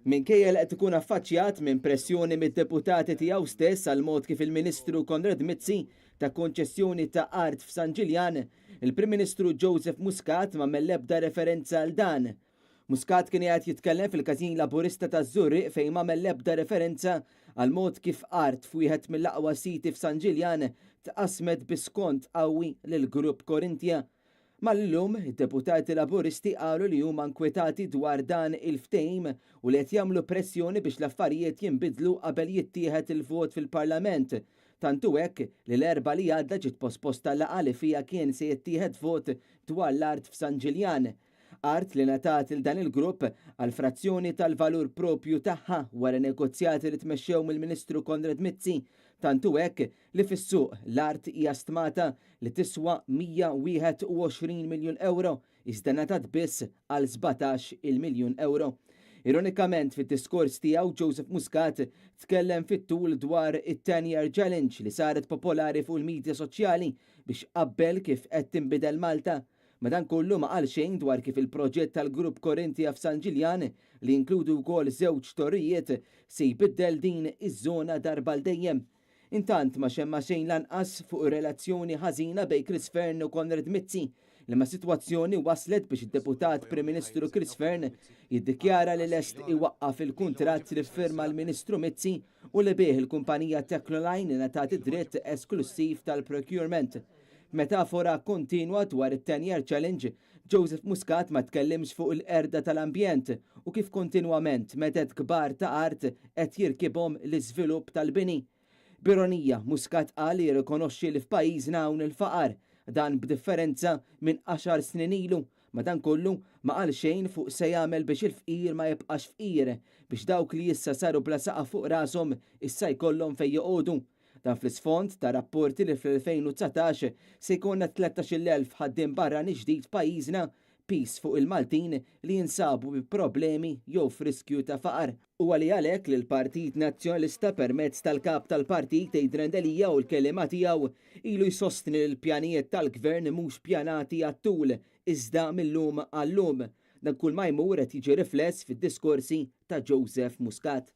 Minkejja li qed ikun affaċċjat minn pressjoni mid-deputati tiegħu stess għal mod kif il-Ministru Konrad Mizzi ta' konċessjoni ta' art f'San Ġiljan, il-Prim Ministru Joseph Muscat m'għamel l-ebda referenza għal dan. Muscat kien qed jitkellem fil-każin laburista ta' Żurriq fejn m'għamel l-ebda referenza għal mod kif art f'wieħed mill-aqwa siti f'San Ġiljan tqasmet biskont qawwi lill-Grupp Korintja. Mal-lum, id-deputati laburisti qalu li huma nkwetati dwar dan il-ftehim u li qed jagħmlu pressjoni biex l-affarijiet jinbidlu qabel jittieħed il-vot fil-Parlament. Tantu hekk li l-erba' li għadda ġiet posposta laqgħa li fiha kien se jittieħed vot dwar l-art f'San Ġiljan. Art li ngħatat il dan il-grupp għal frazzjoni tal-valur propju tagħha wara negozjati li tmexxew mill-Ministru Konrad Mizzi. Tantu hekk li fis-suq l-art hija stmata li tiswa 121 miljun euro, iżda ngħatat biss għal 17 miljun euro. Ironikament fit-diskors tiegħu Joseph Muscat tkellem fit-tul dwar it-10 Year Challenge li saret popolari fuq il-medja soċjali biex qabbel kif qed tinbidel Malta. Madankollu ma qal xejn dwar kif il-proġett tal-Grupp Korintja f'San Ġiljan li inkludu wkoll żewġ torrijiet se jbiddel din iż-żona darba l dejjem. Intant ma xemma xejn lanqas fuq relazzjoni ħażina bejn Chris Fearn u Konrad Mizzi li ma sitwazzjoni waslet biex id-deputat Prim Ministru Chris Fearn jiddikjara li lest iwaqqaf il-kuntratt li firma l-Ministru Mizzi u li bih il-kumpanija Technoline ngħatat id-dritt esklusiv tal-procurement. Metafora kontinwa dwar it-10 Year Challenge, Joseph Muscat ma tkellimx fuq il-qerda tal-ambjent u kif kontinwament medet kbar ta' art qed jirkibhom l-iżvilupp tal-bini. B'ironija, Muscat qal li jirrikonoxxi li f'pajjiżna hawn il-faqar, dan b'differenza minn 10 snin ilu, madankollu ma qal xejn fuq se jagħmel biex il-fqir ma jibqax fqir, biex dawk li issa saru bla saqa fuq rashom issa jkollhom fejn joqogħdu. Dan fl-isfond ta' rapporti li fl-2019 se jkollna 13,000 ħaddiem barrani ġdid f'pajjiżna, pis fuq il-Maltin li jinsabu bi problemi jew f'riskju ta' faqar. U għalhekk li l-Partit Nazzjonalista permezz tal-kap tal-partit Adrian Delija u l-kelliema tiegħu ilu jsostni l-pjanijiet tal-Gvern mhux pjanati għat-tul iżda mill-lum għall-lum. Dan kull ma jmur qed jiġi rifless fid-diskorsi ta' Joseph Muscat.